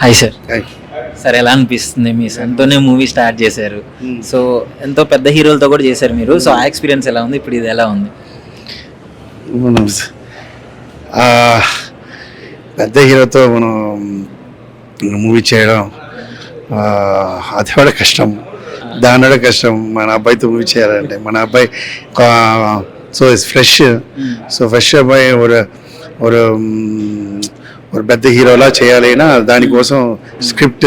Hi sir. Sir ఎలా అనిపిస్తుంది? మీ సొంతనే movie start చేశారు, సో ఎంతో పెద్ద హీరోలతో కూడా చేశారు మీరు, సో ఆ ఎక్స్పీరియన్స్ ఎలా ఉంది, ఇప్పుడు ఇది ఎలా ఉంది? పెద్ద హీరోతో మనం మూవీ చేయడం అది కూడా కష్టం, దాని కూడా కష్టం. మన అబ్బాయితో మూవీ చేయాలంటే మన అబ్బాయి సో ఫ్రెష్, సో ఫ్రెష్ అబ్బాయి ఒక పెద్ద హీరోలా చేయాలైనా దానికోసం స్క్రిప్ట్,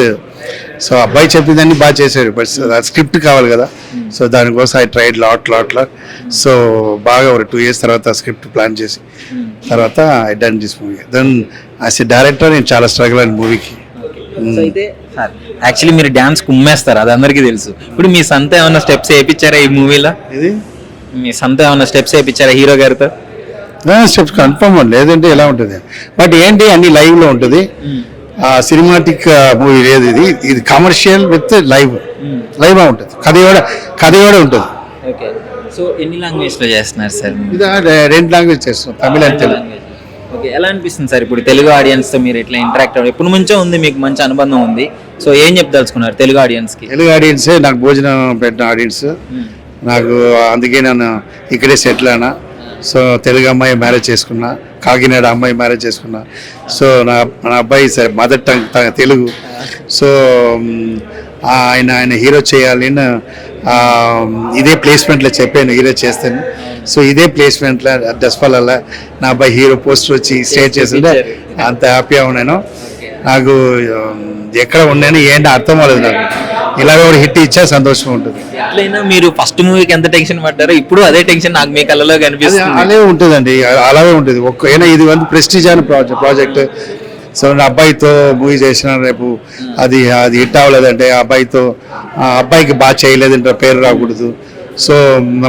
సో అబ్బాయి చెప్పిందని బాగా చేశాడు, బట్ స్క్రిప్ట్ కావాలి కదా. సో దానికోసం ఐ ట్రైడ్ లాట్. సో బాగా ఒక 2 years తర్వాత స్క్రిప్ట్ ప్లాన్ చేసి తర్వాత I done this movie. Then as a director నేను చాలా స్ట్రగుల్ అయిన మూవీకి. సో అయితే సార్ యాక్చువల్లీ మీరు డ్యాన్స్ కుమ్మేస్తారు, అది అందరికీ తెలుసు. ఇప్పుడు మీ సొంత ఏమైనా స్టెప్స్ వేయించారా ఈ మూవీలో? ఇది మీ సొంత ఏమైనా స్టెప్స్ వేయించారా హీరో గారితో? స్టెప్స్ కన్ఫర్మ్ లేదంటే ఎలా ఉంటుంది, బట్ ఏంటి అన్ని లైవ్ లో ఉంటుంది. సినిమాటిక్ మూవీ లేదు, ఇది కమర్షియల్ విత్ లైవ్ ఉంటుంది. కథ కూడా ఉంటుంది. ఓకే, సో ఎన్ని లాంగ్వేజ్ లో చేస్తున్నారు సార్? ఇది 2 లాంగ్వేజ్ చేస్తున్నాం, తమిళ అండ్ తెలుగు. ఓకే, ఎలా అనిపిస్తుంది సార్ ఇప్పుడు తెలుగు ఆడియన్స్ తో మీరు ఇట్లా ఇంటరాక్ట్ అవ్వడం? ఎప్పటి నుంచో ఉంది, మీకు మంచి అనుబంధం ఉంది, సో ఏం చెప్పదలుచుకున్నారు తెలుగు ఆడియన్స్ కి? తెలుగు ఆడియన్సే నాకు భోజనం పెట్టిన ఆడియన్స్, నాకు అందుకే నేను ఇక్కడే సెటిల్ అయినా. సో తెలుగు అమ్మాయి మ్యారేజ్ చేసుకున్నా, కాకినాడ అమ్మాయి మ్యారేజ్ చేసుకున్నా. సో నా అబ్బాయి sir mother tongue Telugu. So ఆయన హీరో చేయాలి, ఇదే ప్లేస్మెంట్లో చెప్పాను హీరో చేస్తాను. సో ఇదే ప్లేస్మెంట్లో డస్పాలలో నా అబ్బాయి హీరో పోస్టర్ వచ్చి స్టేట్ చేస్తుంటే అంత హ్యాపీగా ఉన్నాను. నాకు ఎక్కడ ఉన్నాను ఏంటి అర్థం అవ్వలేదు, నాకు ఇలాగ కూడా హిట్ ఇచ్చా సంతోషం ఉంటుంది. ఎట్లయినా మీరు ఫస్ట్ మూవీకి ఎంత టెన్షన్ పడ్డారో ఇప్పుడు అదే టెన్షన్ నాకు మీ కళ్ళలో కనిపిస్తుంది. అలాగే ఉంటుందండి, అలాగే ఉంటుంది. అయినా ఇది ప్రెస్టీజ్ అని ప్రాజెక్ట్. సో నా అబ్బాయితో మూవీ చేసిన రేపు అది హిట్ అవ్వలేదంటే అబ్బాయికి బాగా చేయలేదంటే పేరు రాకూడదు. సో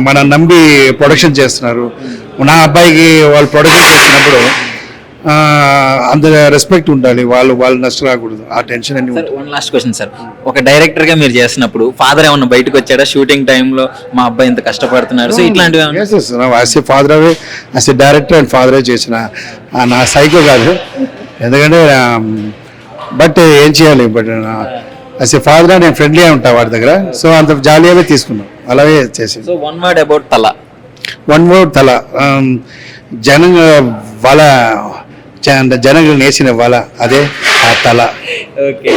మనం నమ్మి ప్రొడక్షన్ చేస్తున్నారు, నా అబ్బాయికి వాళ్ళు ప్రొడక్షన్ చేసినప్పుడు అంత రెస్పెక్ట్ ఉండాలి, వాళ్ళు నష్టం రాకూడదు, ఆ టెన్షన్ అన్ని. వన్ లాస్ట్ క్వశ్చన్ సార్, ఒక డైరెక్టర్ గా మీరు చేసినప్పుడు ఫాదర్ ఏమన్నా బయటకు వచ్చాడా షూటింగ్ టైంలో మా అబ్బాయి ఇంత కష్టపడుతున్నారు, సో ఇట్లాంటివి? As a father as a director and ఫాదరే చేసిన, నా సైకో కాదు, ఎందుకంటే బట్ ఏం చేయాలి, బట్ యాజ్ ఎ ఫాదర్ నేను ఫ్రెండ్లీగా ఉంటా వాడి దగ్గర. సో అంత జాలీగా తీసుకున్నాం, అలాగే చేసి. సో వన్ వర్డ్ అబౌట్ తల. జనങ്ങൾ నేసిన వాళ్ళ అదే ఆ తల. ఓకే,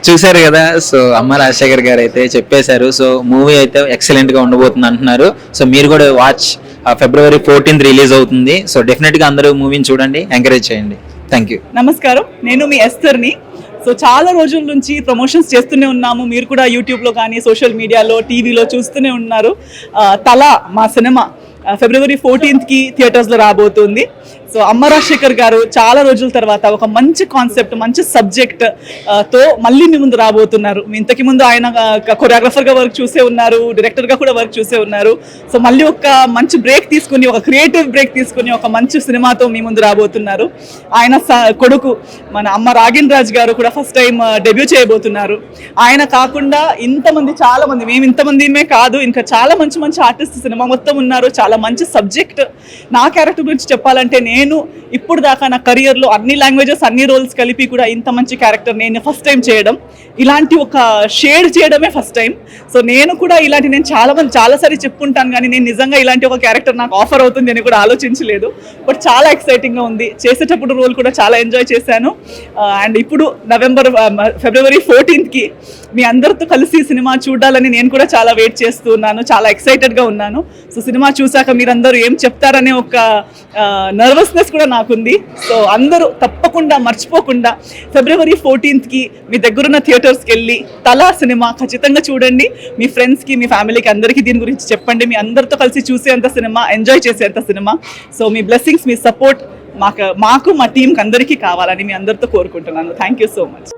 చూసారు కదా. సో అమ్మ రాజశేఖర్ గారు అయితే చెప్పేశారు, సో మూవీ అయితే ఎక్సలెంట్ గా ఉండబోతుంది అంటున్నారు. సో మీరు కూడా వాచ్, February 14th రిలీజ్ అవుతుంది. సో డెఫినెట్ గా అందరూ మూవీని చూడండి, ఎంకరేజ్ చేయండి. Thank you. నమస్కారం, నేను మీ ఎస్తర్ని. సో చాలా రోజుల నుంచి ప్రమోషన్స్ చేస్తూనే ఉన్నాము, మీరు కూడా యూట్యూబ్లో కానీ సోషల్ మీడియాలో టీవీలో చూస్తూనే ఉన్నారు. తల మా సినిమా February 14th థియేటర్స్లో రాబోతుంది. సో అమ్మ రాజశేఖర్ గారు చాలా రోజుల తర్వాత ఒక మంచి కాన్సెప్ట్, మంచి సబ్జెక్ట్ తో మళ్ళీ మీ ముందు రాబోతున్నారు. ఇంతకు ముందు ఆయన కొరియోగ్రాఫర్గా వర్క్ చూసే ఉన్నారు, డైరెక్టర్గా కూడా వర్క్ చూసే ఉన్నారు. సో మళ్ళీ ఒక మంచి బ్రేక్ తీసుకుని, ఒక క్రియేటివ్ బ్రేక్ తీసుకుని ఒక మంచి సినిమాతో మీ ముందు రాబోతున్నారు. ఆయన కొడుకు మన అమ్మ రాగిన్ రాజ్ గారు కూడా ఫస్ట్ టైం డెబ్యూ చేయబోతున్నారు. ఆయన కాకుండా ఇంతమంది, చాలా మంది, మేము ఇంతమందిమే కాదు, ఇంకా చాలా మంచి మంచి ఆర్టిస్ట్ సినిమా మొత్తం ఉన్నారు. చాలా మంచి సబ్జెక్ట్. నా క్యారెక్టర్ గురించి చెప్పాలంటే, నేను ఇప్పుడు దాకా నా కెరియర్లో అన్ని లాంగ్వేజెస్, అన్ని రోల్స్ కలిపి కూడా ఇంత మంచి క్యారెక్టర్ నేను ఫస్ట్ టైం చేయడం, ఇలాంటి ఒక షేడ్ చేయడమే ఫస్ట్ టైం. సో నేను కూడా ఇలాంటి, నేను చాలాసారి చెప్పుకుంటాను కానీ నేను నిజంగా ఇలాంటి ఒక క్యారెక్టర్ నాకు ఆఫర్ అవుతుంది అని కూడా ఆలోచించలేదు. బట్ చాలా ఎక్సైటింగ్గా ఉంది. చేసేటప్పుడు రోల్ కూడా చాలా ఎంజాయ్ చేశాను. అండ్ ఇప్పుడు February 14th మీ అందరితో కలిసి సినిమా చూడాలని నేను కూడా చాలా వెయిట్ చేస్తూ ఉన్నాను, చాలా ఎక్సైటెడ్గా ఉన్నాను. సో సినిమా చూసాక మీరందరూ ఏం చెప్తారనే ఒక నర్వస్నెస్ కూడా నాకుంది. సో అందరూ తప్పకుండా మర్చిపోకుండా February 14th మీ దగ్గరున్న థియేటర్స్కి వెళ్ళి తలా సినిమా ఖచ్చితంగా చూడండి. మీ ఫ్రెండ్స్కి, మీ ఫ్యామిలీకి, అందరికీ దీని గురించి చెప్పండి. మీ అందరితో కలిసి చూసేంత సినిమా, ఎంజాయ్ చేసేంత సినిమా. సో మీ బ్లెస్సింగ్స్, మీ సపోర్ట్ మాకు మా టీంకి అందరికీ కావాలని మీ అందరితో కోరుకుంటున్నాను. Thank you so much.